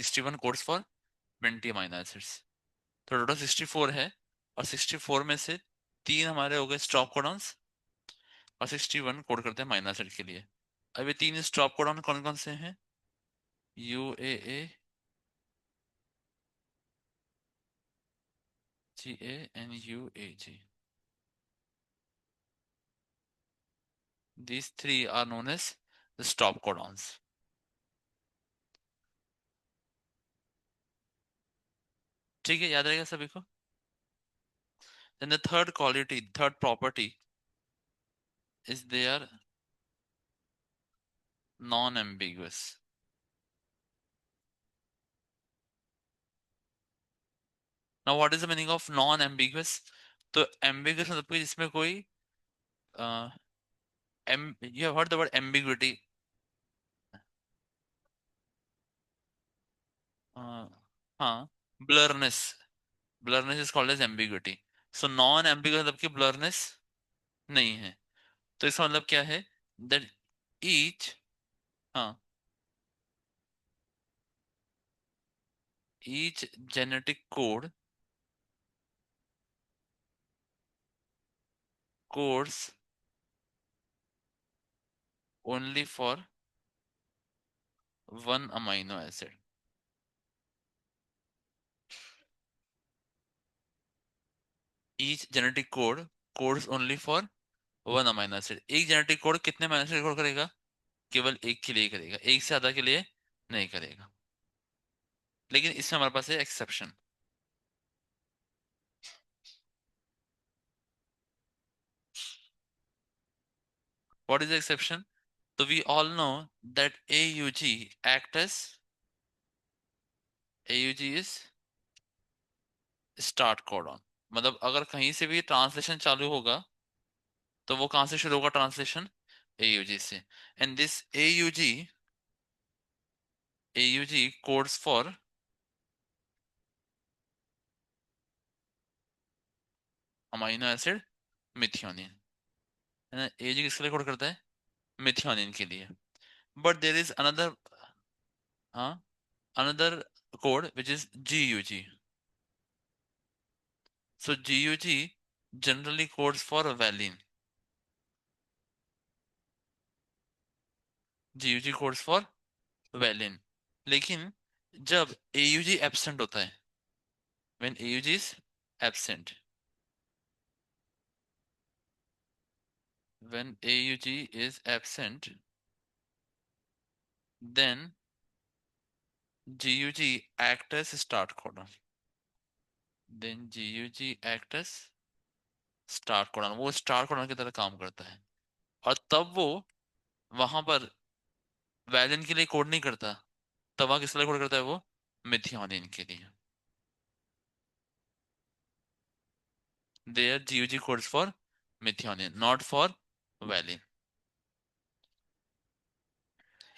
61 codes for 20 amino acids. तो total 64 है, और 64 में से 3 हमारे हो गए स्टॉप कोडॉन्स, और 61 कोड करते हैं अमीनो एसिड के लिए। अब ये 3 स्टॉप कोडॉन कौन कौन से हैं? UAA, GA and UAG. These three are known as the stop codons. ठीक है, याद रहेगा सभी को? Then the third quality, third property is they are non-ambiguous. Now what is the meaning of non-ambiguous? तो ambiguous मतलब कि जिसमें कोई uh, you have heard the word ambiguity. uh, हाँ, blurriness. Blurriness is called as ambiguity. So non-ambiguous मतलब कि blurriness नहीं है। तो इसका मतलब क्या है? That each, हाँ, each genetic code codes only for one amino acid. Each genetic code codes only for one amino acid. एक genetic code कितने amino acid कोड करेगा? केवल एक के लिए करेगा, एक से ज्यादा के लिए नहीं करेगा। लेकिन इसमें हमारे पास है exception. What is the exception? So we all know that AUG act as, AUG is start codon. मतलब अगर कहीं से भी ट्रांसलेशन चालू होगा तो वो कहां से शुरू होगा ट्रांसलेशन? AUG से। And this AUG codes for amino acid methionine, है ना? AUG किसके लिए कोड करता है? मिथियोनिन के लिए। बट देयर इज अनदर, हाँ, another code which is GUG। So GUG generally codes for valine. GUG codes for valine. लेकिन जब AUG एब्सेंट होता है, when AUG is absent, when AUG is absent, then GUG act as start codon, then GUG act as start codon, वो start codon की तरह काम करता है। और तब वो वहां पर वैलिन के लिए कोड नहीं करता, तब वहां किस लिए कोड करता है? वो मिथियोनिन के लिए। There GUG codes for methionine, not for valine.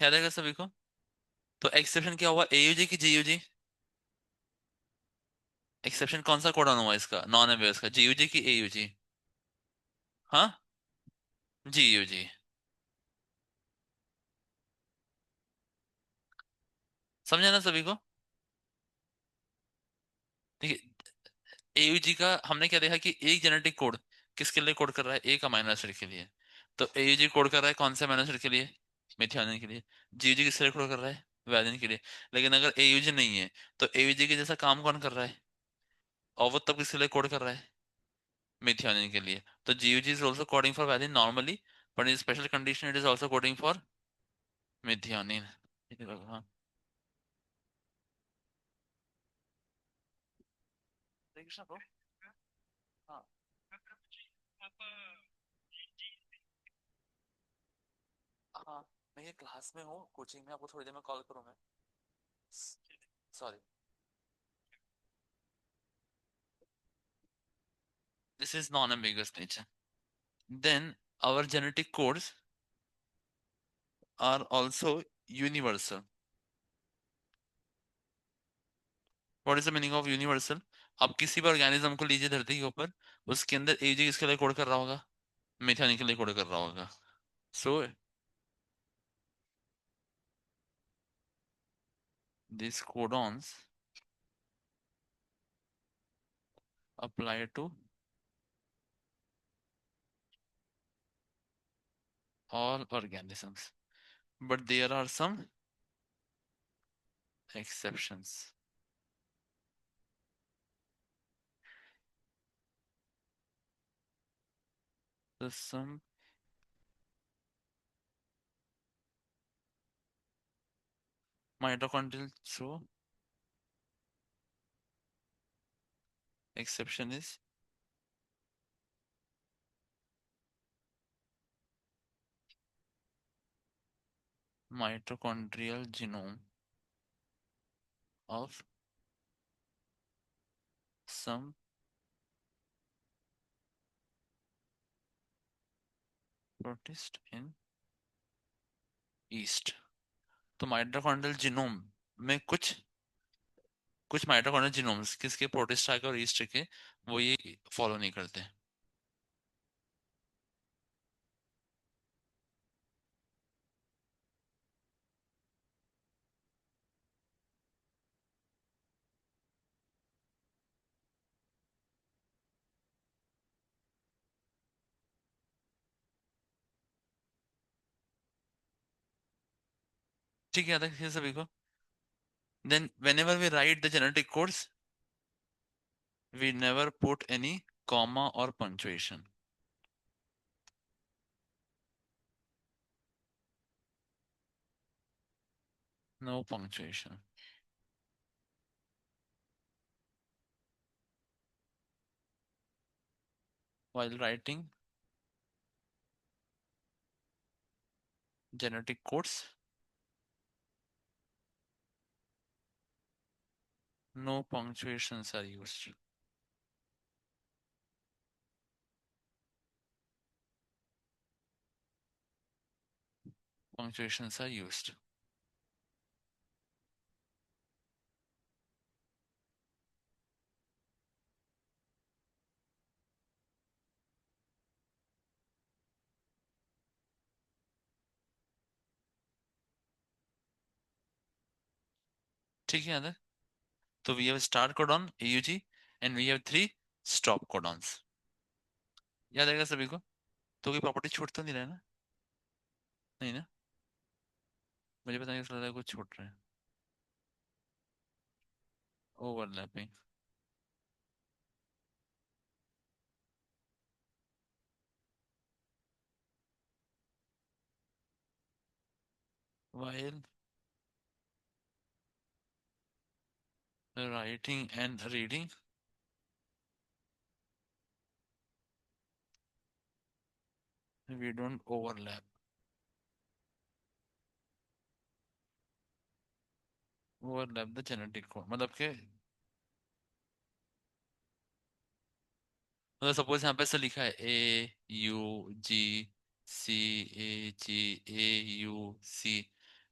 याद आएगा सभी को? तो एक्सेप्शन क्या हुआ? AUG की GUG? एक्सेप्शन कौन सा कोडन हुआ इसका, नॉन एम्बिगुअस का? GUG की AUG? हाँ, GUG। समझा ना सभी को? देखिए, AUG का हमने क्या देखा कि एक जेनेटिक कोड किसके लिए कोड कर रहा है? एक अमीनो एसिड के लिए। तो AUG कोड कर रहा है कौन से अमीनो एसिड के लिए? मेथियोनिन के लिए। GUG किसके लिए कोड कर रहा है? वैलिन के लिए। लेकिन अगर AUG नहीं है तो AUG के जैसा काम कौन कर रहा है? और वो तब किसके लिए कोड कर रहा है? मेथियोनिन के लिए। तो GUG is also coding for valine normally, but in special condition it is also coding for methionine. हाँ, कृष्णा ब्रो। हाँ, हाँ, मैं ये क्लास में हूँ, कोचिंग में, आपको थोड़ी देर में कॉल करूँ मैं? Sorry. This is non-ambiguous nature. Then our genetic codes are also universal. What is the meaning of universal? आप किसी भी ऑर्गेनिज्म को लीजिए धरती के ऊपर, उसके अंदर AUG किसके लिए कोड कर रहा होगा? मेथियोनिन के लिए कोड कर रहा होगा। सो these codons apply to all organisms, but there are some exceptions. So some mitochondrial so exception is mitochondrial genome of some protist in yeast. तो माइटोकॉन्ड्रियल जीनोम में कुछ माइटोकॉन्ड्रियल जीनोम्स किसके, प्रोटिस्टा के और ईस्ट के, वो ये फॉलो नहीं करते। ठीक है, देखिए सभी को। Then whenever we write the genetic codes, we never put any comma or punctuation. No punctuation. While writing genetic codes, no punctuations are used. Punctuations are used. ठीक है याद है? तो we have start codon AUG and we have three stop codons. याद आएगा सभी को? तो कोई प्रॉपर्टी छूट तो नहीं रहा है ना? नहीं ना? मुझे पता नहीं चल रहा है कुछ छूट रहा है। Overlapping. While writing and reading, we don't overlap. Overlap the genetic code, मतलब के, मतलब सपोज यहाँ पे ऐसा लिखा है AUGCAGAUC,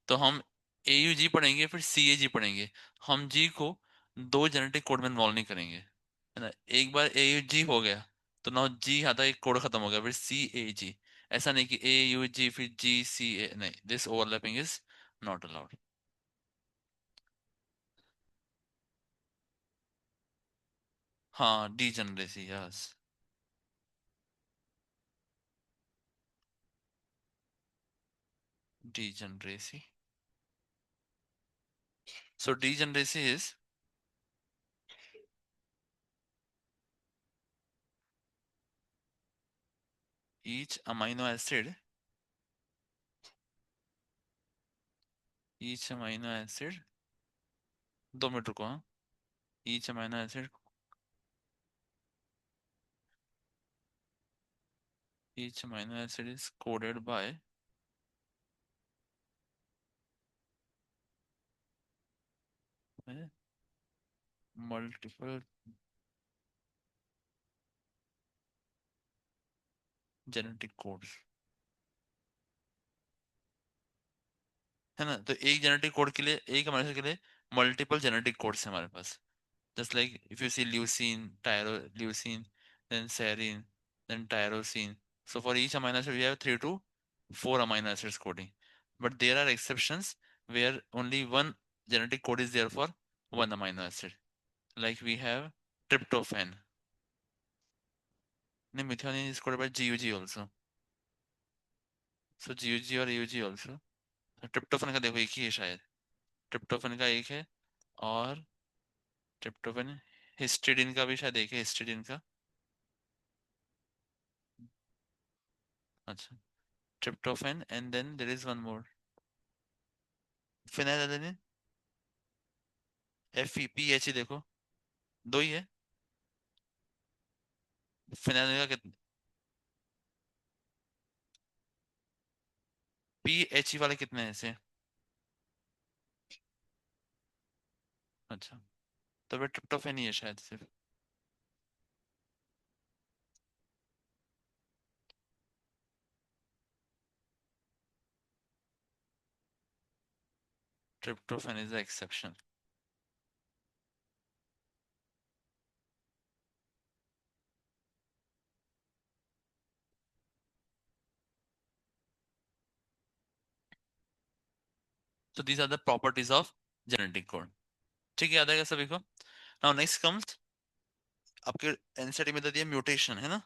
तो हम AUG पढ़ेंगे फिर CAG पढ़ेंगे। हम G को दो जेनेटिक कोड में इन्वॉल्व नहीं करेंगे, है ना। एक बार AUG हो गया तो ना G आता है, एक कोड खत्म हो गया, फिर CAG। ऐसा नहीं कि AUG फिर GCA, नहीं, this overlapping is not allowed. हाँ, degeneracy, yes. Degeneracy. So degeneracy is each amino acid, each amino acid, 2 minute रुको, हाँ। each amino acid, each amino acid is coded by multiple genetic codes, है ना। तो एक genetic code के लिए, एक अमीनो एसिड के लिए मल्टीपल जेनेटिक कोड्स है हमारे पास। Just like if you see leucine, leucine, then serine, then tyrosine. So for each amino acid, we have 3 to 4 amino acids coding. But there are exceptions where only one genetic code is there for one amino acid. Like we have tryptophan. No, methionine is coded by GUG also. So GUG और AUG also. तो tryptophan का देखो एक ही है शायद. tryptophan का एक है, और tryptophan, histidine का भी शायद एक है, histidine का. अच्छा. tryptophan and then there is one more. phenylalanine. FEPH देखो, दो ही है. phenylalanine का कितने, PHE वाले कितने हैं ऐसे? अच्छा. तो फिर tryptophan ही है शायद सिर्फ. tryptophan is the exception. So these are the properties of genetic code. ठीक है, याद आएगा सभी को. नाउ नेक्स्ट कम्स, आपके एनसीईआरटी में दे दिया म्यूटेशन, है ना.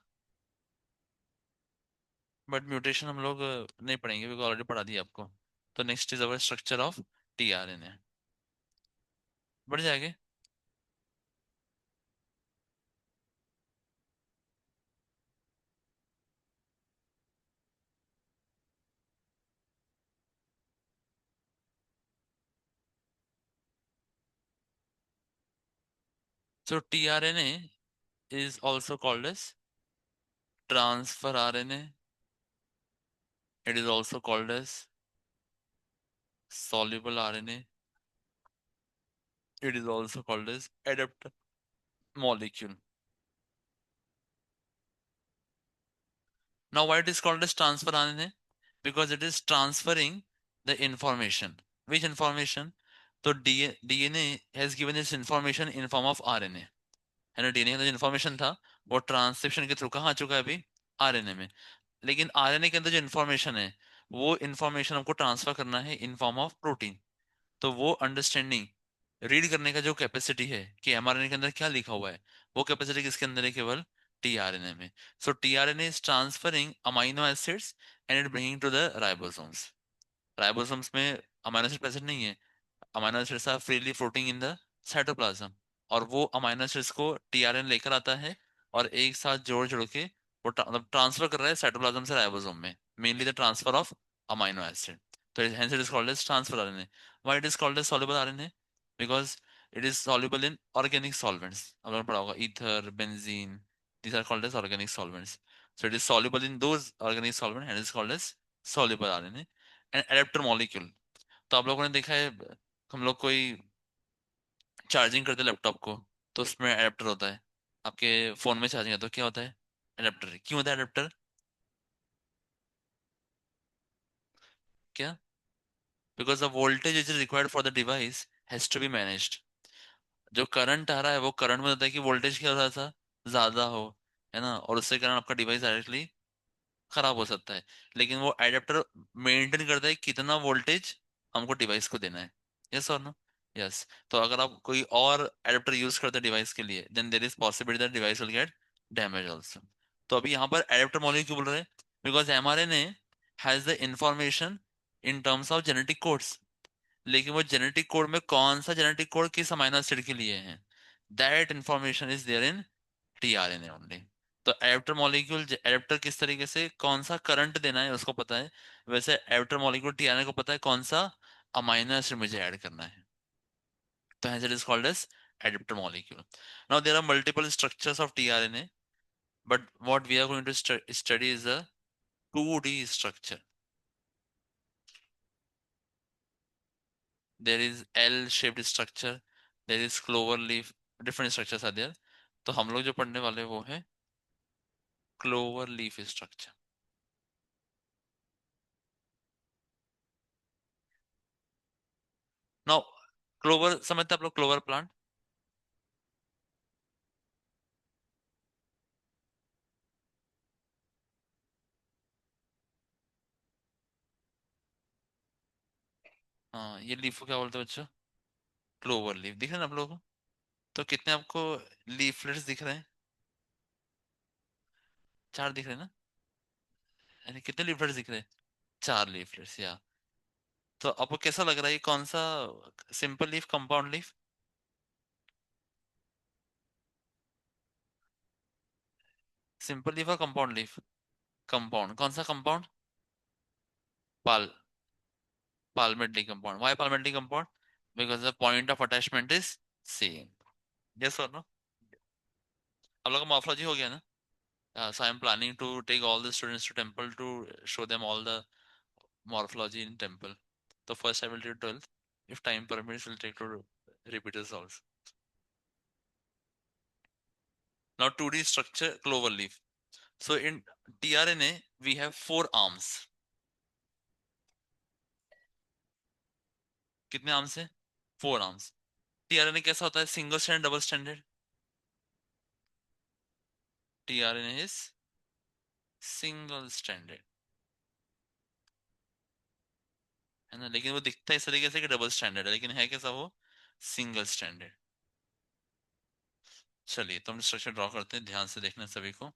बट म्यूटेशन हम लोग नहीं पढ़ेंगे बिकॉज ऑलरेडी पढ़ा दिया आपको. तो next is our structure of tRNA. बढ़ जाएंगे. सो tRNA is also called as transfer RNA. It is also called as soluble RNA. It is also called as adapter molecule. Now, why it is called as transfer RNA? Because it is transferring the information. Which information? So DNA has given its information in form of RNA. है ना. DNA का जो information था वो transcription के through कहाँ आ चुका है अभी, आरएनए में. लेकिन आरएनए के अंदर जो इन्फॉर्मेशन है, वो इन्फॉर्मेशन हमको ट्रांसफर करना है इन फॉर्म ऑफ प्रोटीन. तो वो अंडरस्टैंडिंग, रीड करने का जो कैपेसिटी है कि एमआरएनए के अंदर क्या लिखा हुआ है, वो कैपेसिटी किसके अंदर है, केवल टीआरएनए में. So tRNA is transferring amino acids and it bringing to the ribosomes. Ribosomes में अमाइनो एसिड प्रेजेंट नहीं है. Amino acids are freely floating in the cytoplasm, और वो अमाइनो एसिड्स को टीआरएन लेकर आता है और एक साथ जोड़ जोड़ के वो मतलब ट्रांसफर कर रहा है साइटोप्लाज्म से राइबोसोम में, mainly the transfer of amino acid. तो hence it is called as transfer RNA. Why it is called as soluble RNA? Because it is soluble in organic solvents. आपने पढ़ा होगा ether, benzene. These are called as organic solvents. So it is soluble in those organic solvents and it is called as soluble RNA. And adapter molecule. तो आप लोगों ने देखा है, हम लोग कोई चार्जिंग करते लैपटॉप को, तो उसमें अडेप्टर होता है. आपके फोन में चार्जिंग है तो क्या होता है, अडेप्टर. क्यों होता है अडेप्टर? क्या? Because the voltage is required for the device has to be managed. जो करंट आ रहा है वो करंट में होता है कि वोल्टेज क्या होता था, ज्यादा हो, है ना, और उससे कारण आपका डिवाइस डायरेक्टली खराब हो सकता है. लेकिन वो एडेप्टर मेंटेन करता है कितना वोल्टेज हमको डिवाइस को देना है. यस और नो? यस. तो अगर आप कोई और एडेप्टर यूज करते हैं डिवाइस के लिए, then there is possibility that device will get damage also. तो अभी यहाँ पर एडेप्टर मॉलिक्यूल क्यों बोल रहे हैं? Because mRNA has the information in terms of genetic codes. लेकिन वो जेनेटिक कोड में कौन सा जेनेटिक कोड किस अमीनो एसिड के लिए है, that information is there in tRNA only. तो एडाप्टर मॉलिक्यूल, एडाप्टर किस तरीके से कौन सा करंट देना है उसको पता है, वैसे एडाप्टर मॉलिक्यूल टीआरएनए को पता है कौन सा अमीनो एसिड मुझे ऐड करना है. तो hence it is called as adapter molecule. Now there are multiple structures of tRNA, but what we are going to study is a 2D structure. There is L-shaped structure, there is clover leaf, different structures are there. तो हम लोग जो पढ़ने वाले वो है clover leaf structure. Now clover समझते हैं आप लोग, क्लोवर प्लांट. हाँ, ये लीफ को क्या बोलते हैं बच्चों? क्लोवर लीफ दिख रहे हैं ना आप लोगों को? तो कितने आपको लीफलेट्स दिख रहे हैं? 4 दिख रहे हैं ना? यानी कितने लीफलेट्स दिख रहे हैं? 4 लीफलेट्स या। तो आपको कैसा लग रहा है, ये कौन सा, simple leaf, compound leaf? Simple leaf और कंपाउंड लीफ? कंपाउंड, कौन सा compound? Pal palmetto compound. Why palmetto compound? Because the point of attachment is same. Yes or no? आप लोग का morphology हो गया ना? So I am planning to take all the students to temple to show them all the morphology in temple. So first I will do 12th. If time permits, we'll take to repeaters also. Now 2D structure, clover leaf. So in tRNA we have 4 arms. कितने arms है? 4 arms. tRNA कैसा होता है, single standard, double standard? tRNA is single stranded, है ना? लेकिन वो दिखता है इस तरीके से कि डबल स्टैंडर्ड है, लेकिन है कैसा वो? Single standard. चलिए तो हम स्ट्रक्चर ड्रॉ करते हैं, ध्यान से देखना सभी को।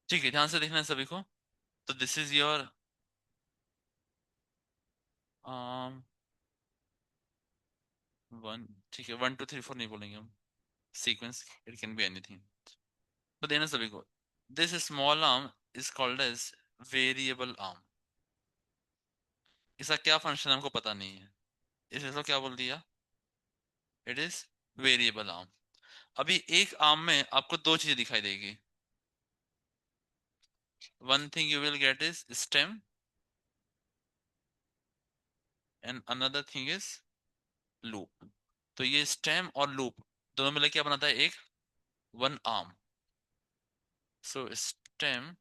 ठीक है, ध्यान से देखना है सभी को। तो दिस इज योर, वन, ठीक है, 1 2 3 4 नहीं बोलेंगे हम, sequence, it can be anything. तो देना सभी को, this small arm is called as variable arm. इसका क्या फंक्शन हमको पता नहीं है, इसलिए इसको क्या बोल दिया, इट इज वेरिएबल आर्म। अभी एक आर्म में आपको दो चीजें दिखाई देगी। One thing you will get is stem, and another thing is loop. तो ये स्टेम और लूप दोनों मिलकर क्या बनाता है, एक one arm. So stem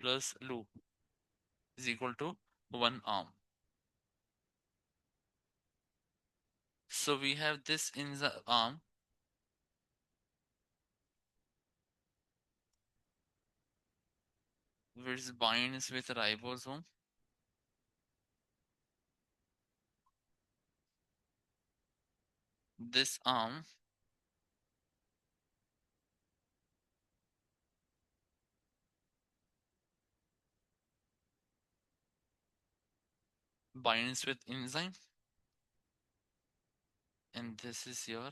plus loop is equal to one arm. So we have this in the arm, which binds with ribosome. This arm binds with enzyme, and this is your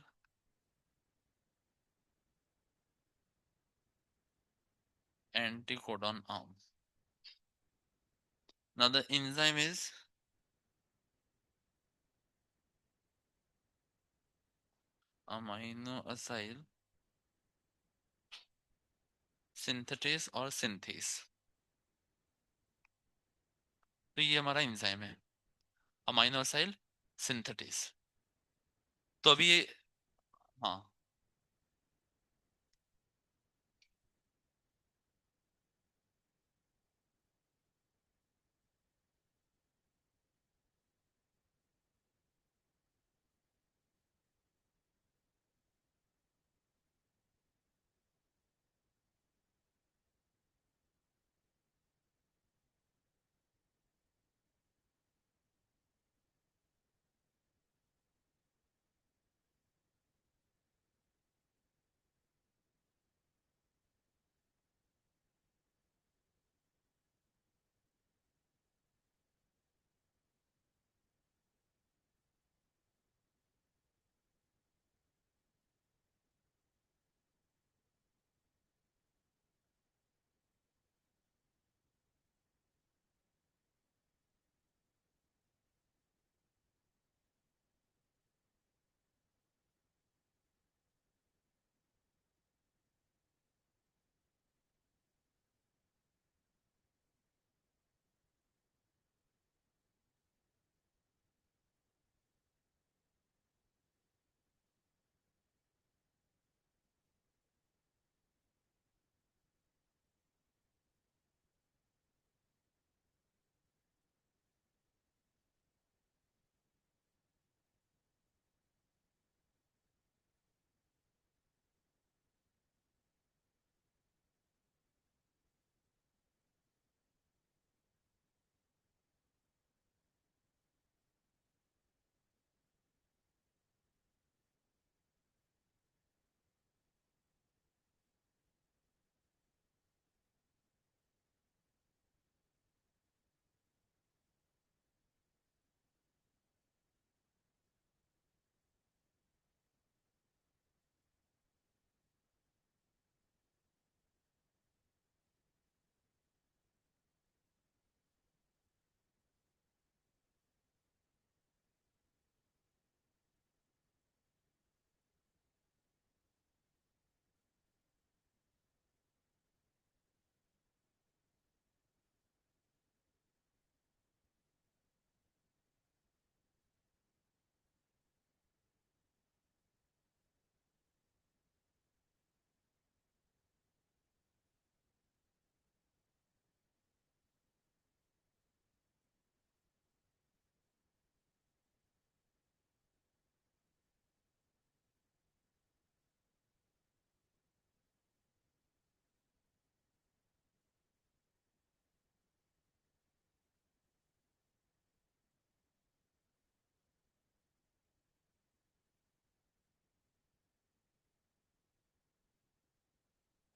anticodon arm. Now the enzyme is aminoacyl synthetase और synthase। तो ये हमारा enzyme है, अमाइनोसाइल synthetase. तो अभी ये, हाँ,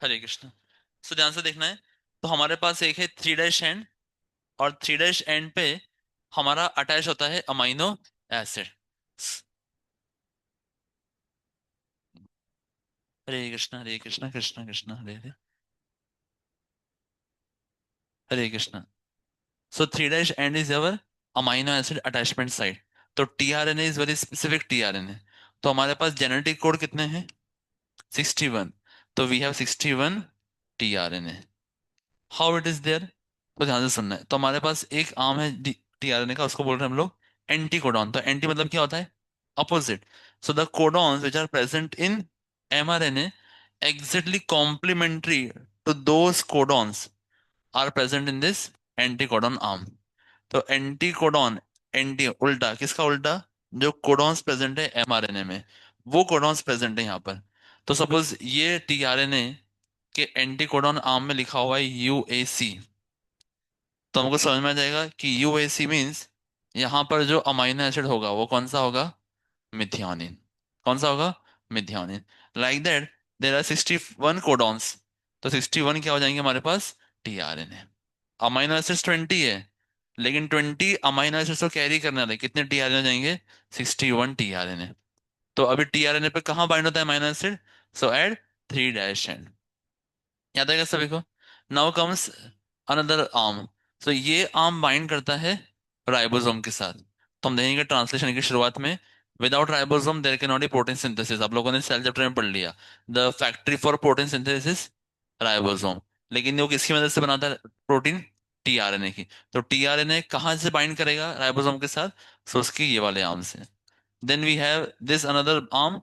हरे कृष्ण। सो ध्यान से देखना है। तो हमारे पास एक है थ्री डैश एंड, और थ्री डैश एंड पे हमारा अटैच होता है amino acid. Hare Krishna Hare Krishna Krishna Krishna Hare Hare, Hare Krishna. So three dash end is our amino acid attachment site. तो tRNA is very specific tRNA. तो हमारे पास जेनेटिक कोड कितने हैं? 61। तो we have 61 tRNA. How it is there? तो ध्यान से सुनना है। तो हमारे पास एक आर्म है टीआरएनए का, उसको बोल रहे हैं हम लोग एंटी कोडॉन। तो एंटी मतलब क्या होता है? Opposite. So the codons which are present in mRNA exactly complementary to those codons are present in this anticodon arm। तो एंटीकोडॉन, एंटी उल्टा, किसका उल्टा? जो कोडॉन्स प्रेजेंट है mRNA में, वो कोडॉन्स प्रेजेंट है यहाँ पर। तो सपोज ये टीआरएनए के एंटीकोडॉन आर्म में लिखा हुआ है यूएसी। तो हमको समझ में आ जाएगा कि यूएसी मीन्स यहाँ पर जो अमाइनो एसिड होगा वो कौन सा होगा? मिथियोनिन। कौन सा होगा? Methionine. Like that there are 61 codons. तो 61 क्या हो जाएंगे हमारे पास? टीआरएनए। अमाइनो एसिड्स 20 है, लेकिन 20 अमाइनो एसिड्स को कैरी करने वाले कितने टीआरएनए जाएंगे? 61 टीआरएनए। तो अभी टीआरएनए पे कहाँ बाइंड होता है amino acid? So at three dash end. याद आएगा सभी को? Now comes another arm. So ये आर्म बाइंड करता है राइबोसोम के साथ। तो हम देखेंगे ट्रांसलेशन की शुरुआत में, without ribosome there can not be protein synthesis. आप लोगों ने सेल चैप्टर में पढ़ लिया, the factory for protein synthesis ribosome. लेकिन वो किसकी मदद से बनाता है प्रोटीन? टीआरएनए की। तो टीआरएनए कहाँ से बाइंड करेगा राइबोसोम के साथ? सो उसकी ये वाले आर्म से। Then we have this another arm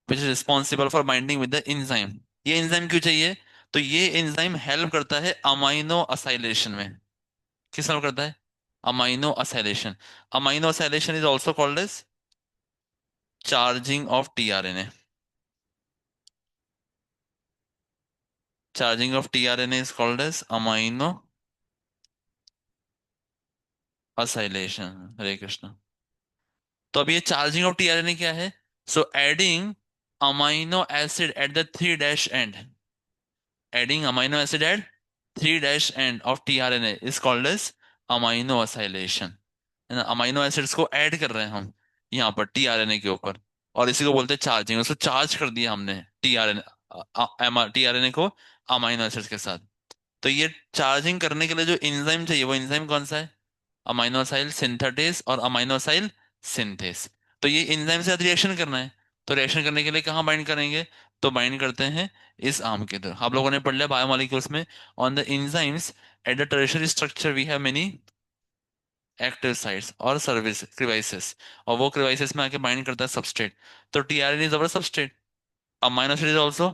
which is responsible for binding with the enzyme. ये एंजाइम क्यों चाहिए? तो ये एंजाइम हेल्प करता है अमाइनो असाइलेशन में। किस हेल्प करता है? Amino acylation. Amino acylation is also called as charging of tRNA. Charging of tRNA is called as amino acylation. Hare Krishna. तो अब ये चार्जिंग ऑफ टीआरएनए क्या है? So adding amino acid at the three dash end, adding amino acid at 3 dash end of tRNA is called as amino acylation। है ना, amino acids को add कर रहे हैं हम यहाँ पर टीआरएनए के ऊपर, और इसी को बोलते हैं चार्जिंग। उसको चार्ज कर दिया हमने टीआरएनए, टीआरएनए को अमाइनो एसिड्स के साथ। तो ये चार्जिंग करने के लिए जो एंजाइम चाहिए वो एंजाइम कौन सा है? अमाइनोसाइल सिंथेटेस और अमाइनोसाइल सिंथेस। तो ये एंजाइम से रिएक्शन करना है। तो रिएक्शन करने के लिए कहाँ बाइंड करेंगे? तो बाइंड करते हैं इस आर्म के तरफ। आप लोगों ने पढ़ लिया बायोमोलिक्यूल्स में, on the enzymes at the tertiary structure we have many active sites और सर्विस क्रिवाइसेस। और वो क्रिवाइसेस में आके बाइंड करता है सबस्ट्रेट। तो TRN is our substrate, amino acid is also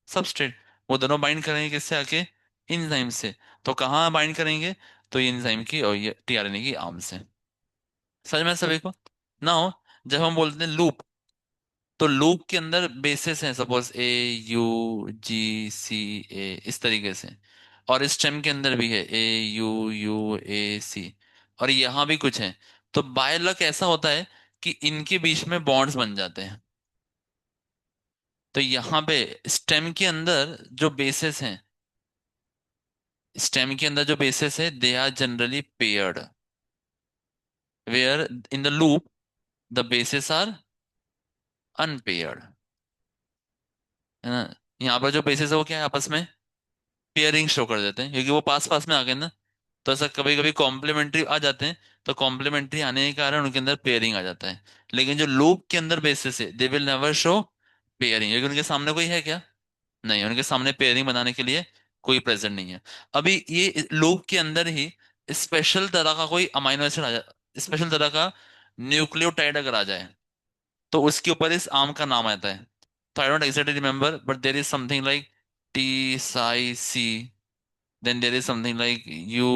substrate. वो दोनों बाइंड करेंगे किससे? आके एंजाइम से। तो कहाँ बाइंड करेंगे? तो ये एंजाइम की और ये टीआरएनए की आर्म से। समझ में आया सभी को? नाउ जब हम बोलते हैं लूप, तो लूप के अंदर बेसिस हैं, सपोज AUGCA इस तरीके से। और स्टेम के अंदर भी है AUUAC, और यहाँ भी कुछ है। तो बाय लक ऐसा होता है कि इनके बीच में बॉन्ड्स बन जाते हैं। तो यहाँ पे स्टेम के अंदर जो बेसिस हैं, स्टेम के अंदर जो बेसिस है they are generally paired, where in the loop the bases are unpaired. है ना, यहाँ पर जो बेसिस है वो क्या है आपस में पेयरिंग शो कर देते हैं, क्योंकि वो पास पास में आ गए ना। तो ऐसा कभी कभी कॉम्प्लीमेंट्री आ जाते हैं, तो कॉम्प्लीमेंट्री आने के कारण उनके अंदर पेयरिंग आ जाता है। लेकिन जो लूप के अंदर बेसिस है they will never show pairing, क्योंकि उनके सामने कोई है क्या? नहीं, उनके सामने पेयरिंग बनाने के लिए कोई प्रेजेंट नहीं है। अभी ये लूप के अंदर ही स्पेशल तरह का कोई अमाइनो एसिड आ जाए, स्पेशल तरह का न्यूक्लियोटाइड अगर आ जाए, तो उसके ऊपर इस आम का नाम आता है। तो I don't exactly remember, but there is something like T, Psi, C, then there is something like U,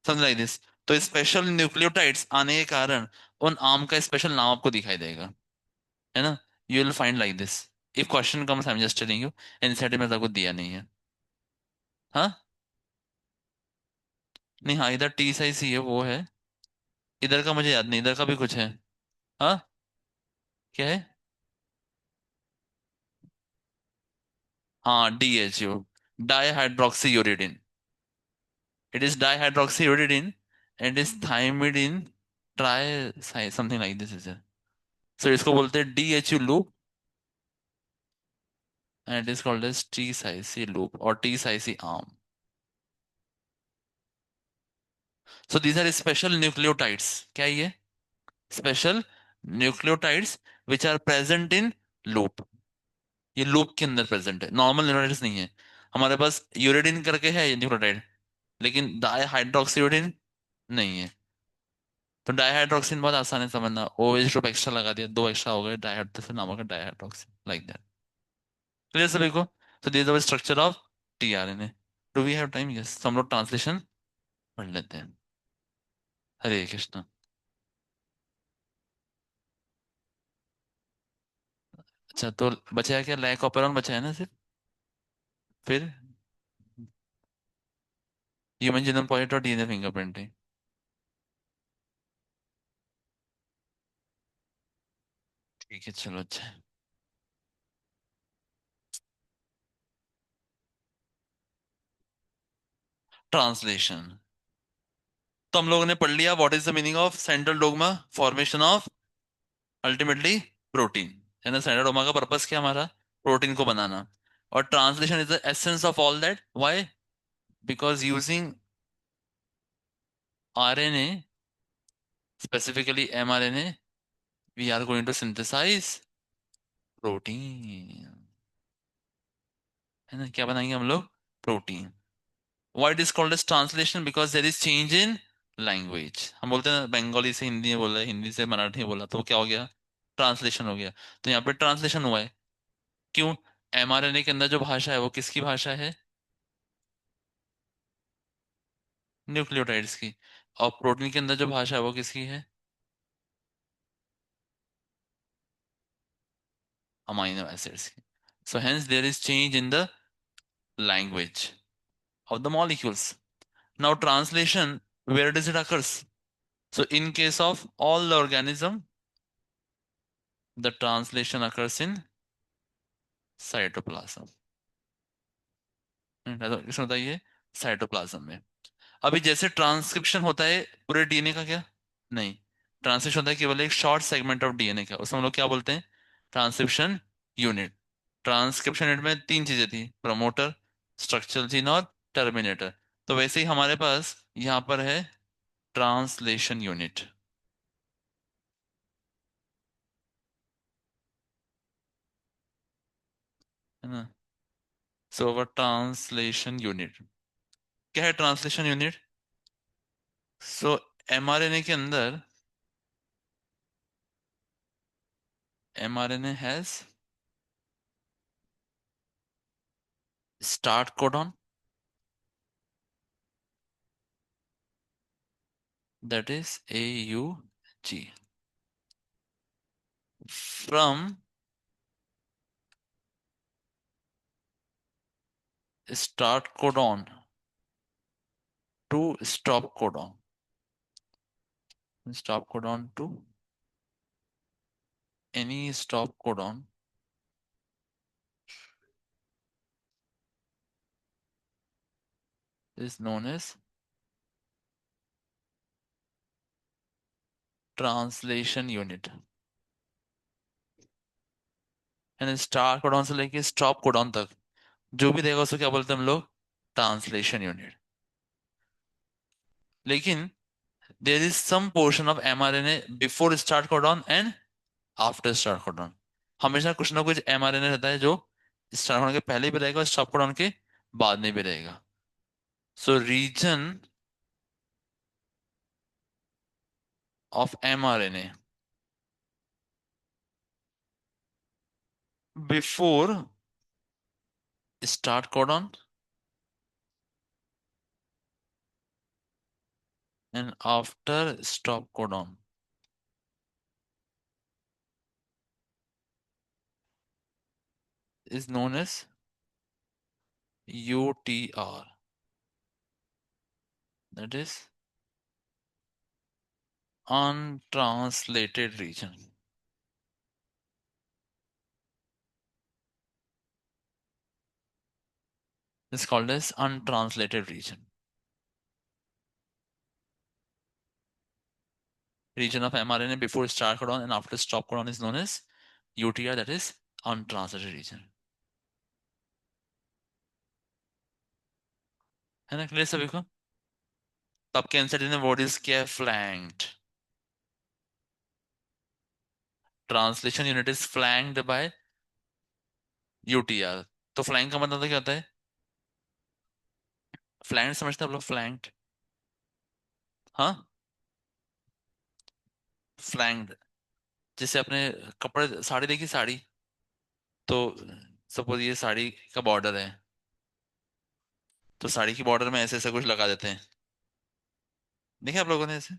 something like this. तो स्पेशल न्यूक्लियोटाइड्स आने के कारण उन आम का स्पेशल नाम आपको दिखाई देगा। है ना, you will find like this. If question comes I am just telling you, NCERT में आपको दिया नहीं है। हाँ, नहीं, हाँ, इधर T, Psi, C है वो है। इधर का मुझे याद नहीं, इधर का भी कुछ है। हाँ, क्या है? हाँ, DHU, डाईहाइड्रोक्सीयूरिडिन. It is dihydroxyuridine and is thymidine tri something like this is it. So इसको बोलते हैं DHU loop and it is called as T-Cyc loop or T-Cyc arm. So these are special nucleotides. क्या है ये? Special nucleotides which are present in loop. ये loop के अंदर present है, normal nucleotides नहीं है. हमारे पास यूरिडिन करके है ये न्यूक्लियोटाइड, लेकिन डाईहाइड्रोक्सीयूरिडिन नहीं है. तो डाईहाइड्रोक्सिन बहुत आसान है समझना. OH ग्रुप एक्स्ट्रा लगा दिया, दो एक्स्ट्रा हो गए, डाईहाइड्रोक्सिन नाम होगा डाईहाइड्रोक्सिन, लाइक दैट. क्लियर सभी को? तो this is the structure of tRNA. Do we have time? Yes, हम लोग ट्रांसलेशन पढ़ लेते हैं. हरे कृष्णा. अच्छा, तो बचा है क्या? लैक ऑपेरॉन बचा है ना सिर्फ. फिर ह्यूमन जीनोम प्रोजेक्ट और DNA फिंगरप्रिंटिंग. ठीक है, चलो अच्छा है. ट्रांसलेशन. तो हम लोगों ने पढ़ लिया what is the meaning of central dogma, formation of ultimately protein. है ना, सेंट्रल डोग्मा का पर्पस क्या हमारा? प्रोटीन को बनाना. और translation is the essence of all that. Why? Because using RNA, specifically mRNA, we are going to synthesize protein. है ना, क्या बनाएंगे हम लोग? Protein. Why it is called as translation? Because there is change in language. हम बोलते हैं ना, बंगाली से हिंदी में बोला, हिंदी से मराठी में बोला, तो क्या हो गया? ट्रांसलेशन हो गया. तो यहाँ पे ट्रांसलेशन हुआ है. क्यों? mRNA के अंदर जो भाषा है वो किसकी भाषा है? न्यूक्लियोटाइड्स की. और प्रोटीन के अंदर जो भाषा है वो किसकी है? अमाइनो एसिड्स की. So hence there is change in the language of the molecules. Now translation, where does it occurs? So in case of all the organism, the translation occurs in cytoplasm. इसमें बताइए, cytoplasm में. अभी जैसे transcription होता है पूरे DNA का क्या? नहीं. ट्रांसक्रिप्शन होता है केवल एक शॉर्ट सेगमेंट ऑफ DNA का, उसमें हम लोग क्या बोलते हैं? Transcription unit. ट्रांसक्रिप्शन यूनिट में तीन चीजें थी: प्रमोटर, स्ट्रक्चरल जीन और टर्मिनेटर. तो वैसे ही हमारे पास यहाँ पर है ट्रांसलेशन यूनिट. है ना. सो अवर ट्रांसलेशन यूनिट क्या है? Translation unit. सो mRNA के अंदर mRNA has start codon, that is AUG. From start codon to stop codon. Stop codon to any stop codon is known as translation unit. यानी start codon से लेके stop codon तक जो भी देगा उसको क्या बोलते हैं हम लोग? Translation unit. लेकिन there is some portion of mRNA before start codon and after start codon. हमेशा कुछ ना कुछ mRNA रहता है जो स्टार्ट कोडॉन के पहले भी रहेगा और स्टॉप कोडॉन के बाद में भी रहेगा. So region of mRNA before start codon and after stop codon is known as UTR, that is untranslated region. is called as untranslated region. Region of mRNA before start codon and after stop codon is known as UTR, that is untranslated region. है ना clear सभी को? तो आपके answer ने word is क्या है? Flanked. Translation unit is flanked by UTR. तो फ्लैंक का मतलब क्या होता है? फ्लैंक समझते हैं आप लोग? फ्लैंक्ड. हाँ. फ्लैंक्ड. जैसे आपने कपड़े साड़ी देखी, साड़ी. तो सपोज ये साड़ी का बॉर्डर है, तो साड़ी की बॉर्डर में ऐसे ऐसे कुछ लगा देते हैं. देखे आप लोगों ने ऐसे?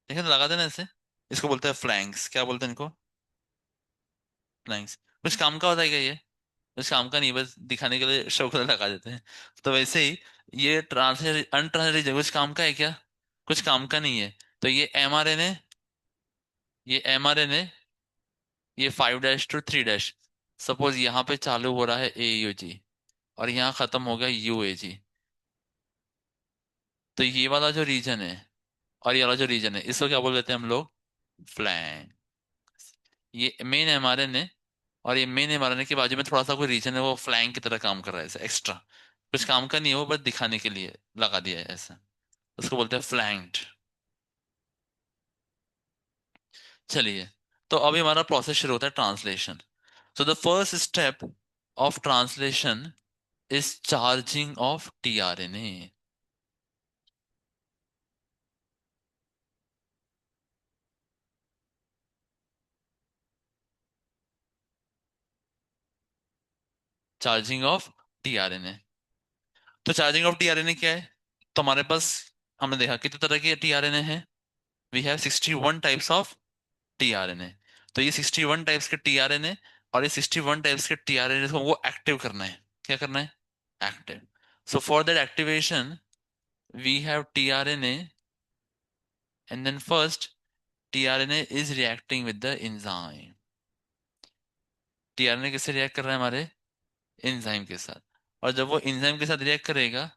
देखे तो लगा देना ऐसे. इसको बोलते हैं फ्लैंक्स. क्या बोलते हैं इनको? फ्लैंक्स. कुछ काम का होता है क्या ये? कुछ काम का नहीं, बस दिखाने के लिए शौक लगा देते हैं. तो वैसे ही ये ट्रांसलेट अनट्रांसलेटेड कुछ काम का है क्या? कुछ काम का नहीं है. तो ये एमआरएनए ये 5' to 3'. सपोज यहाँ पे चालू हो रहा है AUG और यहाँ खत्म हो गया UAG. तो ये वाला जो रीजन है और ये वाला जो रीजन है, इसको क्या बोल देते हैं हम लोग? फ्लैंक. ये मेन एमआरएनए और ये मेन एमआरएनए के बाजू में थोड़ा सा कोई रीजन है, वो फ्लैंक की तरह काम कर रहा है ऐसा एक्स्ट्रा. कुछ काम का नहीं है वो, बस दिखाने के लिए लगा दिया है ऐसा. उसको बोलते हैं फ्लैंक्ड. चलिए. तो अभी हमारा प्रोसेस शुरू होता है translation. So the first step of translation is charging of tRNA. Charging of tRNA. तो चार्जिंग ऑफ टीआरएनए क्या है? तो हमारे पास हमने देखा कितने तरह के टीआरएनए हैं. We have 61 types of tRNA. तो ये 61 टाइप्स के टीआरएनए और ये 61 टाइप्स के टीआरएनए को वो एक्टिव करना है. क्या करना है? Active. So for that activation we have tRNA, and then first tRNA is reacting with the enzyme. tRNA किससे रिएक्ट कर रहा है? हमारे एंजाइम के साथ. और जब वो एंजाइम के साथ रिएक्ट करेगा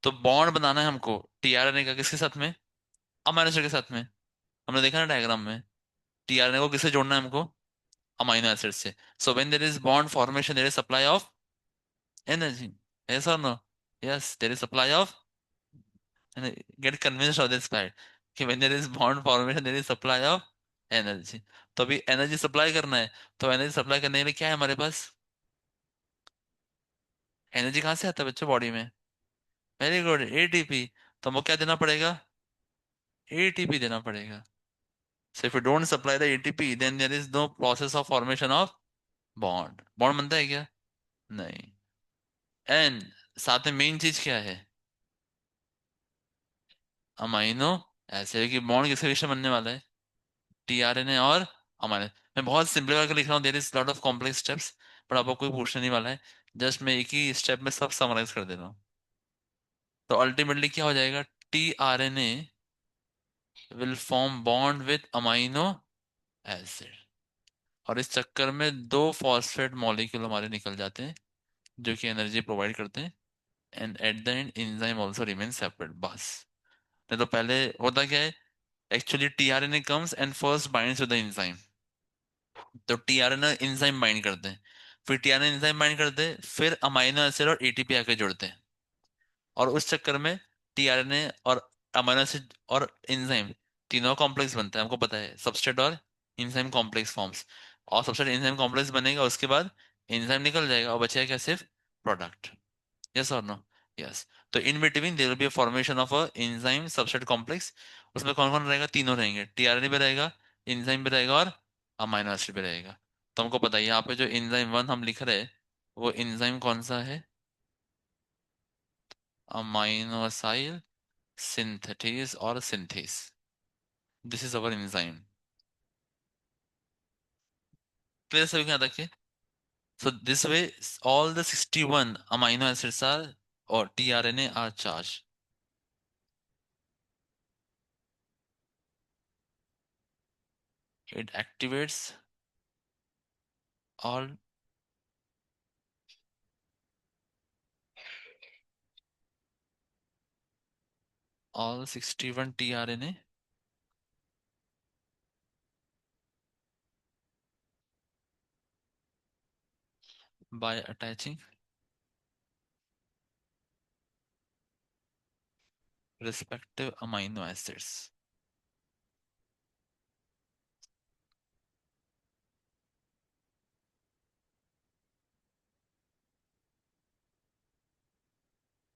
तो बॉन्ड बनाना है हमको tRNA का. किसके साथ में? अमाइनो एसिड के साथ में. हमने देखा ना डायग्राम में. tRNA को किससे जोड़ना है हमको? अमाइनो एसिड से. So when there is bond formation there is supply of energy. Yes और no? Yes, there is supply of. Get convinced of this fact कि when there is bond formation there is supply of energy. तो अभी energy supply करना है. तो energy supply करने के लिए क्या है हमारे पास? एनर्जी कहाँ से आता है बच्चों बॉडी में? Very good, ATP. तो हमको क्या देना पड़ेगा? एटीपी देना पड़ेगा. So if you don't supply the ATP then there is no process of formation of bond. Bond बनता है क्या? नहीं. एंड साथ में मेन चीज क्या है? अमाइनो एसिड की बॉन्ड किसके बीच में बनने वाला है? टीआरएनए और अमाइनो. मैं बहुत सिंपल करके लिख रहा हूँ, there is lot of complex steps, पर आपको कोई पूछने नहीं वाला है. जस्ट मैं एक ही स्टेप में सब समराइज कर दे रहा हूँ. तो अल्टीमेटली क्या हो जाएगा? TRNA will form bond with amino acid. और इस चक्कर में दो फॉस्फेट मॉलिक्यूल हमारे निकल जाते हैं जो कि एनर्जी प्रोवाइड करते हैं. And at the end enzyme also remain separate. बस. नहीं तो पहले होता क्या है? Actually tRNA comes and first binds with the enzyme. तो टीआरएनए एंजाइम बाइंड करते हैं, फिर टीआरएनए एंजाइम बाइंड करते हैं, फिर अमाइनो एसिड और एटीपी आके जुड़ते हैं. और उस चक्कर में टीआरएनए और अमाइनो एसिड और एंजाइम तीनों कॉम्प्लेक्स बनता है. हमको पता है सबस्ट्रेट और एंजाइम कॉम्प्लेक्स फॉर्म्स. और सबस्ट्रेट एंजाइम कॉम्प्लेक्स बनेगा, उसके बाद एंजाइम निकल जाएगा और बचेगा क्या? सिर्फ प्रोडक्ट. यस और नो? यस. तो in between their will be a formation of a enzyme substrate complex. उसमें कौन कौन रहेगा? तीनों रहेंगे. टीआरएनए भी रहेगा, एंजाइम भी रहेगा और अमाइनो एसिड भी रहेगा. तो हमको पता है यहाँ पे जो एंजाइम 1 हम लिख रहे हैं वो एंजाइम कौन सा है? अमाइनोसाइल सिंथेटेस और synthase. This is our enzyme. Clear सभी को यहाँ तक के? So this way all the 61 amino acids are or tRNA are charged. It activates all all 61 tRNA by attaching respective amino acids।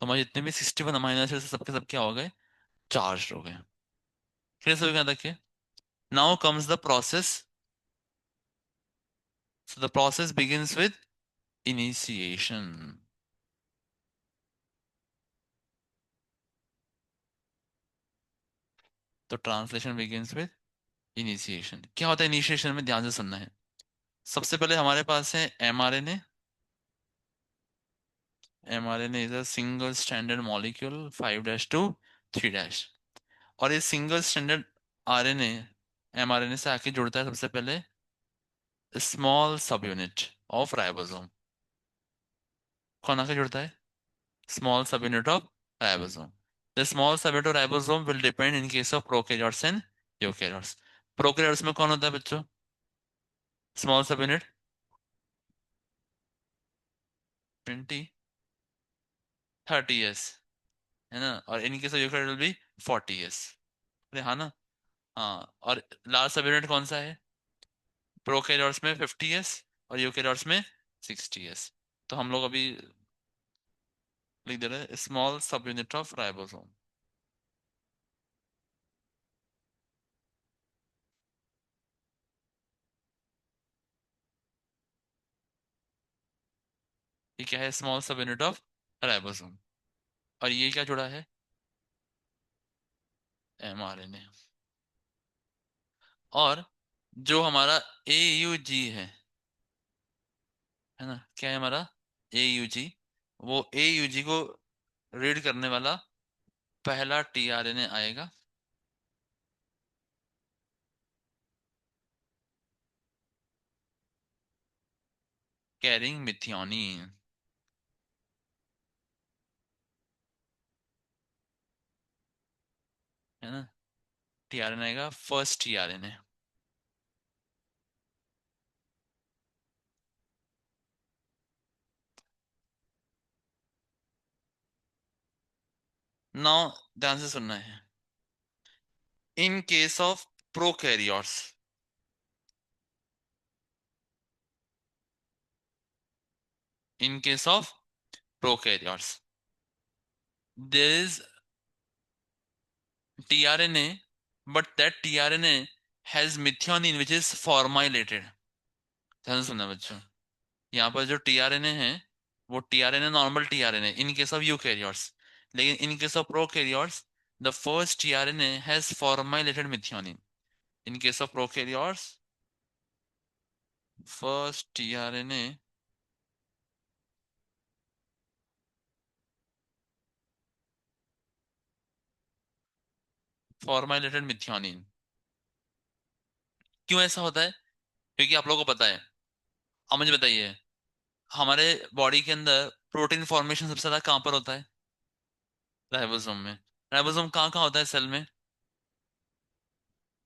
तो हमारे जितने भी 61 अमीनो एसिड्स सबके सब क्या हो गए, चार्ज हो गए। फिर सभी क्या देखिए, now comes the process. So the process begins with initiation. तो ट्रांसलेशन बिगिंस विद इनिशिएशन। क्या होता है इनिशिएशन में, ध्यान से सुनना है। सबसे पहले हमारे पास है mRNA. MRNA is a single standard molecule 5-2 3। और ये सिंगल स्टैंडर्ड आरएनए एमआरएनए से आके जुड़ता है सबसे पहले small sub unit of ribosome. कौन आके जुड़ता है, small sub unit of ribosome. The small sub unit of ribosome will depend in case of prokaryotes and eukaryotes. Prokaryotes में कौन होता है बच्चों, स्मॉल सब यूनिट 20-30 है ना, और इन case of eukaryote will be 40। अरे हाँ ना। हाँ, और लास्ट सब यूनिट कौन सा है, प्रोकैरियोट्स में 50 और यूकैरियोट्स में 60। तो हम लोग अभी लिख दे रहे हैं small sub unit of ribosome. ये क्या है, small sub unit of ribosome. और ये क्या जुड़ा है, एमआरएनए। और जो हमारा एयूजी है ना, क्या है हमारा एयूजी, वो एयूजी को रीड करने वाला पहला टीआरएनए आएगा। कैरिंग मिथियोनिन, है ना, टीआरएनए आएगा फर्स्ट टीआरएनए। नाउ ध्यान से सुनना है। In case of prokaryotes, in case of prokaryotes there is tRNA, but that tRNA has methionine which is formilated। ध्यान से सुनना बच्चों, यहाँ पर जो tRNA है वो tRNA normal tRNA in case of eukaryotes, लेकिन in case of prokaryotes the first tRNA has formilated methionine। in case of prokaryotes first tRNA formilated methionine। क्यों ऐसा होता है, क्योंकि आप लोगों को पता है। अब मुझे बताइए, हमारे बॉडी के अंदर प्रोटीन फॉर्मेशन सबसे ज्यादा कहाँ पर होता है, राइबोसोम में। राइबोसोम कहाँ कहाँ होता है सेल में,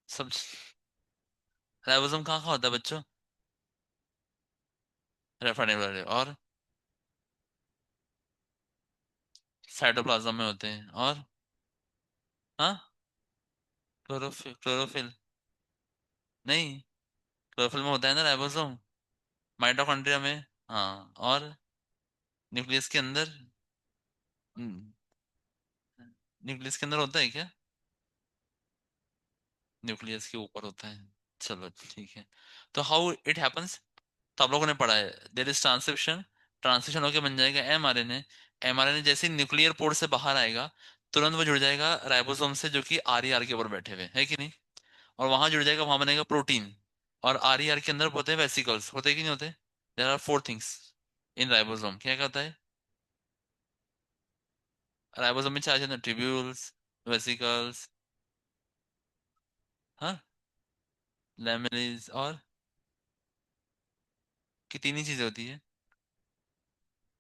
सब। राइबोसोम कहाँ कहाँ होता है बच्चों, रेफरेंस और साइटोप्लाज्म में होते हैं। और हाँ, क्लोरोफिल, क्लोरोफिल नहीं, क्लोरोफिल में होता है ना राइबोसोम, माइटोकॉन्ड्रिया में। हाँ, और न्यूक्लियस के अंदर, न्यूक्लियस के अंदर होता है क्या, न्यूक्लियस के ऊपर होता है। चलो ठीक है। तो हाउ इट हैपन्स, तो आप लोगों ने पढ़ा है देयर इज ट्रांसक्रिप्शन। ट्रांसक्रिप्शन होकर बन जाएगा एमआरएनए। एमआरएनए जैसे न्यूक्लियर पोर्ट से बाहर आएगा, तुरंत वो जुड़ जाएगा राइबोसोम से जो कि आरईआर के ऊपर बैठे हुए है कि नहीं। और वहां जुड़ जाएगा, वहां बनेगा प्रोटीन। और आरईआर के अंदर होते हैं वेसिकल्स, होते हैं कि नहीं होते। There are 4 things in ribosome. क्या क्या होता है राइबोसोम में, चार चीजें, ट्यूब्यूल्स, वेसिकल्स, हाँ, लैमेलिस, और कि तीन ही चीजें होती है,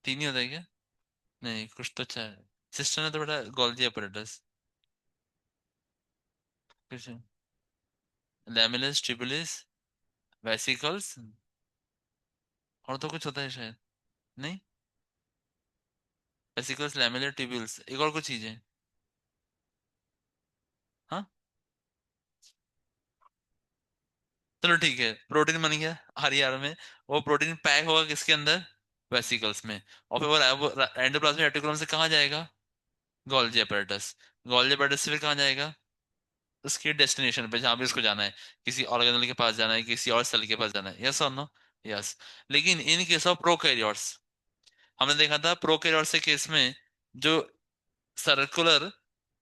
तीन ही होता है क्या, नहीं कुछ तो अच्छा है। सिस्टम है तो बेटा गोल्गी अपरेटस। कुछ लैमेलिस ट्यूबुलस वेसिकल्स, और तो कुछ होता है शायद। नहीं, वेसिकल्स लैमेलर ट्यूबुल्स, एक और कुछ चीज है। हाँ, चलो ठीक है, प्रोटीन बन गया हर यार में। वो प्रोटीन पैक होगा किसके अंदर? वेसिकल्स में। और फिर वो एंडोप्लाज्मिक रेटिकुलम से कहाँ जाएगा? Golgi apparatus। गोल्जी apparatus से फिर कहाँ जाएगा? उसकी डेस्टिनेशन पे, जहाँ भी उसको जाना है। किसी ऑर्गेनल के पास जाना है, किसी और सेल के पास जाना है, यस और नो? यस। लेकिन इन केस ऑफ प्रोकैरियोट्स, हमने देखा था प्रोकैरियोट्स के केस में, जो सर्कुलर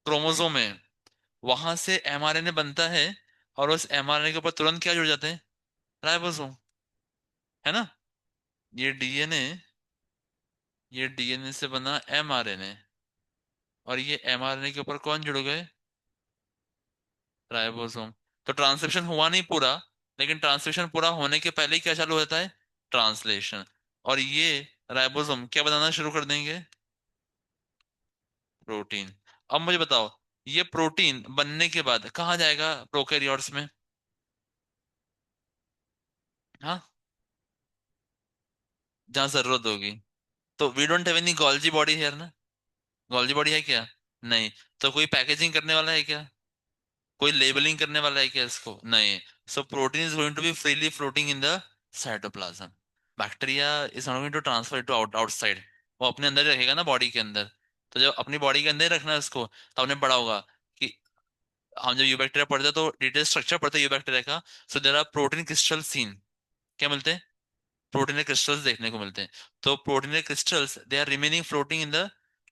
क्रोमोसोम है, वहां से एमआरएनए बनता है, और उस एमआरएनए के ऊपर तुरंत क्या जुड़ जाते हैं? राइबोसोम, है ना? ये डीएनए, ये डीएनए से बना एमआरएनए, और ये एमआरएनए के ऊपर कौन जुड़ गए? राइबोसोम। तो ट्रांसक्रिप्शन हुआ नहीं पूरा, लेकिन ट्रांसक्रिप्शन पूरा होने के पहले ही क्या चालू होता है? ट्रांसलेशन। और ये राइबोसोम क्या बनाना शुरू कर देंगे? प्रोटीन। अब मुझे बताओ, ये प्रोटीन बनने के बाद कहाँ जाएगा प्रोकैरियोट्स में? हाँ, जहाँ जरूरत होगी। तो we don't have any Golgi body here ना? गोल्जी बॉडी है क्या? नहीं। तो कोई पैकेजिंग करने वाला है क्या? कोई लेबलिंग करने वाला है क्या इसको? नहीं। So protein is going to be freely floating in the cytoplasm. Bacteria is not going to transfer to outside. वो अपने अंदर ही रखेगा ना, बॉडी के अंदर। तो जब अपनी बॉडी के अंदर ही रखना है उसको, तो हमने पढ़ा होगा कि हम जब यू बैक्टीरिया पढ़ते हैं तो डिटेल स्ट्रक्चर पढ़ते हैं यू बैक्टीरिया का। So there are protein crystal seen. क्या मिलते हैं? प्रोटीन क्रिस्टल्स देखने को मिलते हैं। तो protein crystals they are remaining floating in the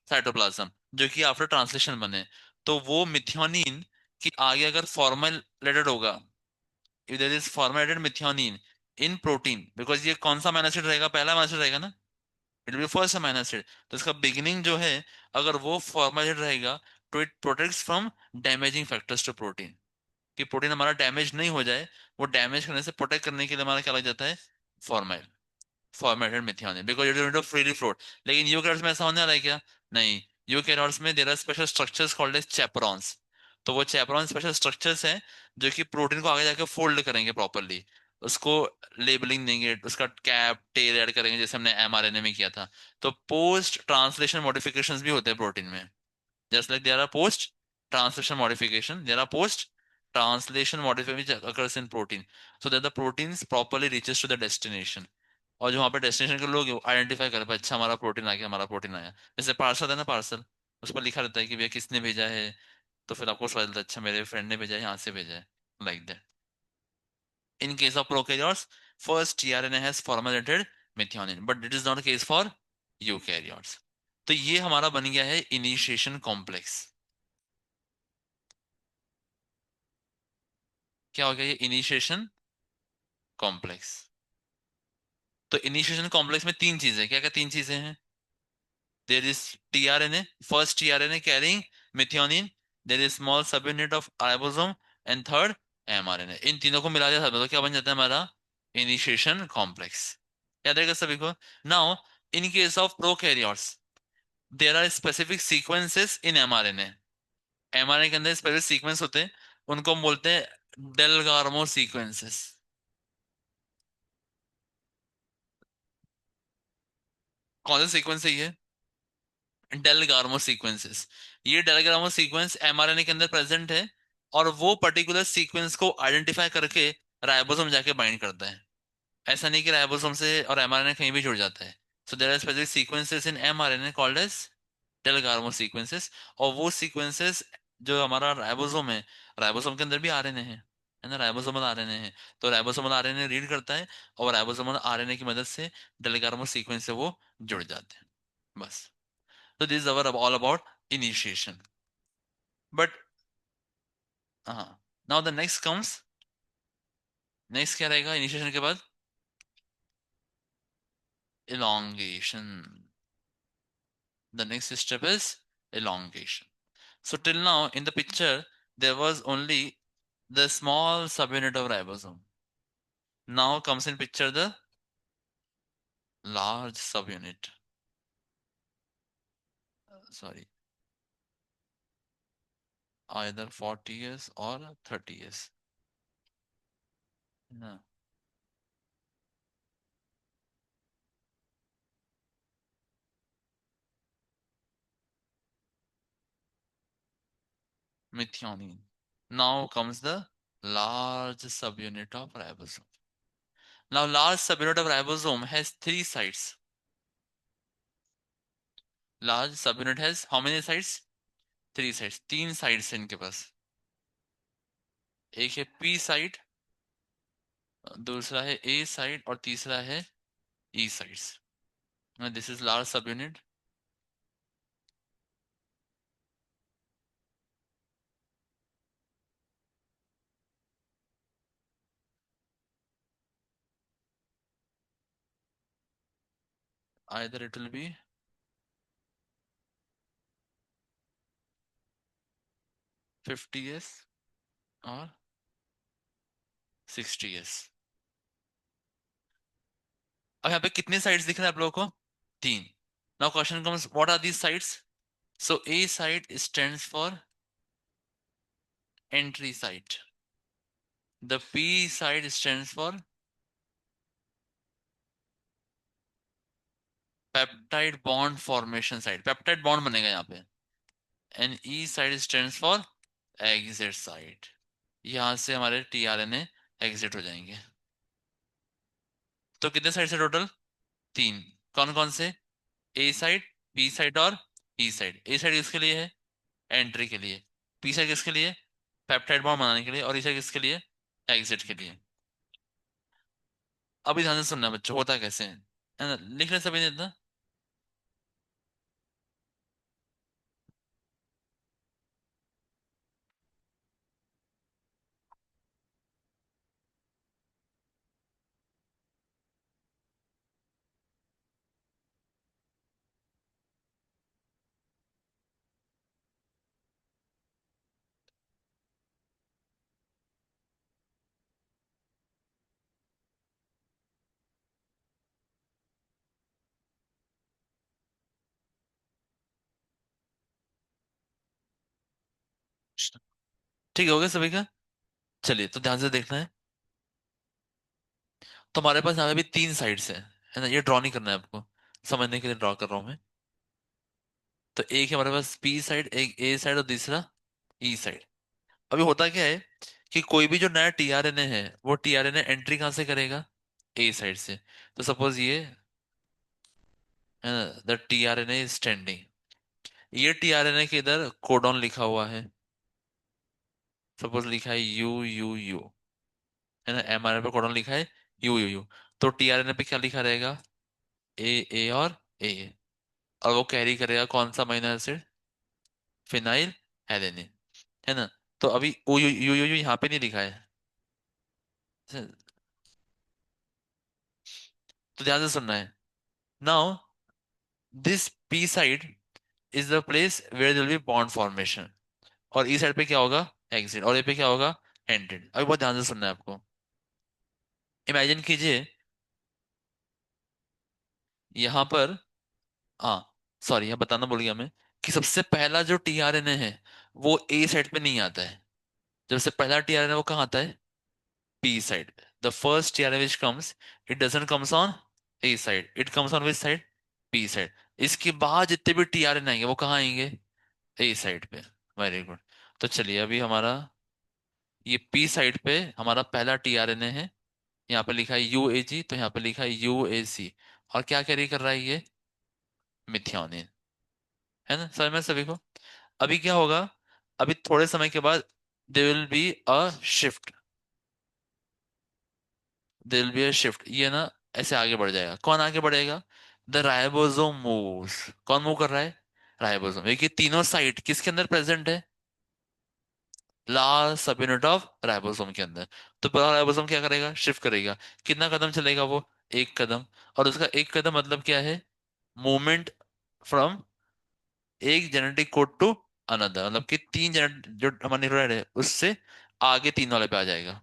cytoplasm, जो कि आफ्टर ट्रांसलेशन बने। तो वो मिथ्योनिन कि आगे अगर फॉर्मुलेटेड होगा, if there is formulated methionine in protein, because ये कौन सा अमीनो एसिड रहेगा? पहला अमीनो एसिड रहेगा ना, it will B first amino acid. तो इसका बिगिनिंग जो है, अगर वो फॉर्मुलेटेड रहेगा, तो it protects from damaging factors to protein, कि प्रोटीन हमारा डैमेज नहीं हो जाए। वो डैमेज करने से प्रोटेक्ट करने के लिए हमारा क्या लग जाता है? Formyl, formatted methyl, because it is freely float. लेकिन यूकैरियोट्स में ऐसा होने वाला है क्या? नहीं। यूकैरियोट्स में there are special structures called as chaperones. तो वो चैपरॉन स्पेशल स्ट्रक्चर्स हैं, जो कि प्रोटीन को आगे जाके फोल्ड करेंगे प्रॉपरली, उसको लेबलिंग देंगे, उसका कैप टेल ऐड करेंगे, जैसे हमने एमआरएनए में किया था। तो पोस्ट ट्रांसलेशन मॉडिफिकेशंस भी होते हैं प्रोटीन में। just like there are post translation modification, there are post translation modification which occurs in protein, so that the proteins properly reaches to the destination। और जो वहाँ पे डेस्टिनेशन के लोग आइडेंटिफाई कर पाए, अच्छा हमारा प्रोटीन आ गया, हमारा प्रोटीन आया। जैसे पार्सल है ना, पार्सल, उस पर लिखा रहता है कि भैया किसने भेजा है। तो फिर आपको पता चलता है, अच्छा मेरे फ्रेंड ने भेजा है, यहाँ से भेजा है, like that. In case of prokaryotes, first tRNA has formulated methionine, but it is not case for eukaryotes. तो ये हमारा बन गया है इनिशिएशन कॉम्प्लेक्स। क्या हो गया ये? Initiation complex. तो इनिशिएशन कॉम्प्लेक्स में तीन चीजें, क्या क्या तीन चीजें हैं? There is tRNA, first tRNA carrying methionine, there is small sub unit of ribosome, and third mRNA. इन तीनों को मिला दिया तो क्या बन जाता है हमारा? Initiation complex. याद रहेगा सभी को? Now, in case of prokaryotes, there are specific sequences in mRNA. MRNA के अंदर स्पेसिफिक सीक्वेंस होते हैं, उनको हम बोलते हैं डेलगार्मो सीक्वेंसेस। कौन सा सीक्वेंस है ये? डेलगार्मो सीक्वेंसेस। ये डेलगार्मो सीक्वेंस एमआरएनए के अंदर प्रेजेंट है, और वो पर्टिकुलर सीक्वेंस को आइडेंटिफाई करके राइबोसोम जाके बाइंड करता है। ऐसा नहीं कि राइबोसोम से और एमआरएनए कहीं भी जुड़ जाता है। So there are specific sequences in mRNA called as Dalgarno sequences. और वो सीक्वेंसेस जो हमारा राइबोसोम है, राइबोसोम के अंदर भी आरएनए है ना, राइबोसोमल आरएनए है। तो राइबोसोमल आरएनए रीड करता है, और राइबोसोमल आरएनए की मदद से डेलगार्मो सीक्वेंस से वो जुड़ जाते हैं, बस। So this is our all about initiation. But now the next comes, next क्या रहेगा initiation के बाद? Elongation. The next step is elongation. So till now in the picture there was only the small subunit of ribosome. Now comes in picture the large subunit. Sorry. Either 40 years और 30 years, है ना। methionine. Now comes the large subunit of ribosome. Now large subunit of ribosome has three sites. Large subunit has how many sites? Three sides, तीन sides है इनके पास। एक है P side, दूसरा है ए साइड और तीसरा है E sides. This is large sub unit. Either it will be 50 years और 60 years। अब यहाँ पे कितने साइड्स दिख रहे हैं आप लोगों को? तीन। Now question comes, what are these sides? So A side stands for entry site, the P side stands for peptide bond formation side, peptide bond बनेगा यहाँ पे। And E side stands for exit side, यहां से हमारे tRNA exit हो जाएंगे। तो कितने साइड से टोटल? तीन। कौन कौन से? ए साइड, बी साइड और ई साइड। ए साइड किसके लिए है? एंट्री के लिए। बी साइड किसके लिए? पेप्टाइड बॉन्ड बनाने के लिए। और ई साइड किसके लिए? एग्जिट के लिए। अभी ध्यान से सुनना बच्चों, होता कैसे है ना, लिख रहे सभी ने इतना। ठीक हो गया सभी का? चलिए तो ध्यान से देखना है। तो हमारे पास यहाँ पे भी तीन साइड्स है ना, ये ड्रॉ नहीं करना है आपको, समझने के लिए ड्रॉ कर रहा हूँ मैं। तो एक है हमारे पास पी साइड, एक ए साइड और तीसरा ई साइड। अभी होता क्या है कि कोई भी जो नया टीआरएनए है वो टीआरएनए एंट्री कहाँ से करेगा? ए साइड से। तो सपोज ये है ना, द टीआरएनए इज स्टैंडिंग। ये टीआरएनए के इधर कोडॉन लिखा हुआ है, सपोज लिखा है यू यू यू, है ना, एमआरएनए पे कोडॉन लिखा है यू यू यू। तो टीआरएनए पे क्या लिखा रहेगा? ए और ए। और वो कैरी करेगा कौन सा अमीनो एसिड? फिनाइल एलेनिन, है ना। तो अभी ओ यू यू यू यू यहाँ पे नहीं लिखा है, तो ध्यान से सुनना है। Now this P side is the place where there will be bond formation, और ई साइड पे क्या होगा? एग्जिट। और ए पे क्या होगा? एंटेड। अभी बहुत ध्यान से सुनना है आपको। इमेजिन कीजिए यहाँ पर, हाँ सॉरी यहाँ बताना भूल गया मैं, कि सबसे पहला जो टीआरएनए है वो ए साइड पे नहीं आता है। जब से पहला टीआरएनए वो कहाँ आता है? P side. The first tRNA which comes, it doesn't comes on A side, it comes on which side? P side. इसके बाद जितने भी टीआरएनए आएंगे वो कहाँ आएंगे? ए साइड पे। Very good. तो चलिए अभी हमारा ये पी साइड पे हमारा पहला टीआरएनए है, यहाँ पे लिखा है यूएजी, तो यहाँ पे लिखा है यूएसी। और क्या कैरी कर रहा है ये? मिथियोनिन, है ना, समझ में सभी को? अभी क्या होगा? अभी थोड़े समय के बाद there will be a shift, there will be a shift, ये ना ऐसे आगे बढ़ जाएगा। कौन आगे बढ़ेगा? The ribosome moves. कौन मूव कर रहा है? राइबोसोम। देखिए तीनों साइट किसके अंदर प्रेजेंट है? लास्ट सब यूनिट ऑफ राइबोसोम के अंदर। तो पूरा राइबोसोम क्या करेगा? शिफ्ट करेगा। कितना कदम चलेगा वो? एक कदम। और उसका एक कदम मतलब क्या है? मूवमेंट फ्रॉम एक जेनेटिक कोड टू अनदर, मतलब कि तीन जेनेटिक जो हमारा न्यूक्लियोटाइड है उससे आगे तीन वाले पे आ जाएगा।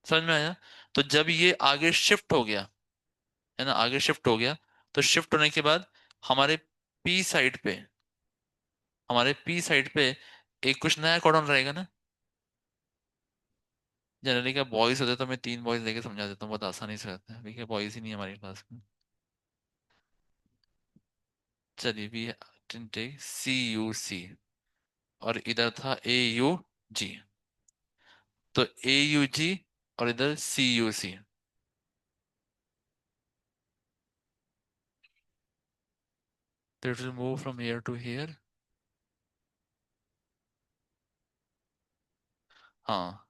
समझ में आया? तो जब ये आगे शिफ्ट हो गया, है ना, आगे शिफ्ट हो गया, तो शिफ्ट होने के बाद हमारे पी साइड पे, हमारे पी साइड पे एक कुछ नया कोडन रहेगा ना। जनरली क्या बॉयज होते तो मैं 3 बॉयज लेके समझा देता हूँ, बहुत आसानी से रहता है, अभी क्या बॉयज ही नहीं है हमारी क्लास में। चलिए भी टेक CUC, और इधर था AUG, तो AUG और इधर CUC, तो it will move from here to here. हाँ,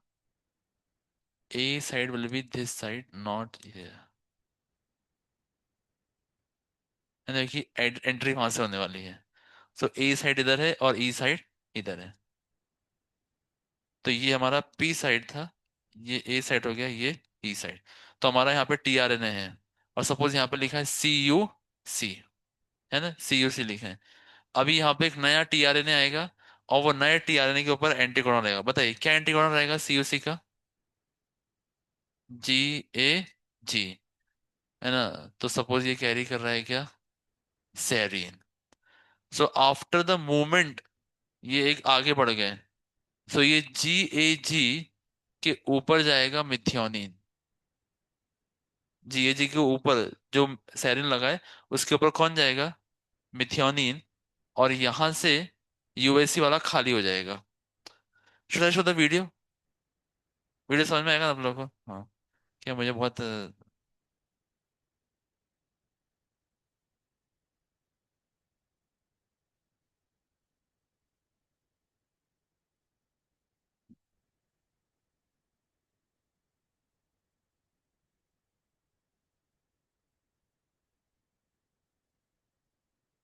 A side will be this side, not here। है ना, कि एंट्री वहां से होने वाली है। सो A साइड इधर है और E साइड इधर है। तो ये हमारा P साइड था, ये A साइड हो गया, ये E साइड। तो हमारा यहाँ पे TRNA है, और सपोज यहाँ पे लिखा है CUC, है ना, CUC लिखा है। अभी यहाँ पे एक नया TRNA आएगा, और वो नए TRNA के ऊपर एंटीकोडन रहेगा। बताइए क्या एंटीकोडन रहेगा CUC का? GAG, है ना। तो सपोज ये कैरी कर रहा है क्या? Serine. So after the movement ये एक आगे बढ़ गए, सो ये GAG के ऊपर जाएगा मिथियोनिन। GAG के ऊपर जो सेरिन लगा है, उसके ऊपर कौन जाएगा? मिथियोनिन। और यहां से UAC वाला खाली हो जाएगा। Should I show the video? Video समझ में आएगा ना आप लोगों को? हाँ। क्या मुझे बहुत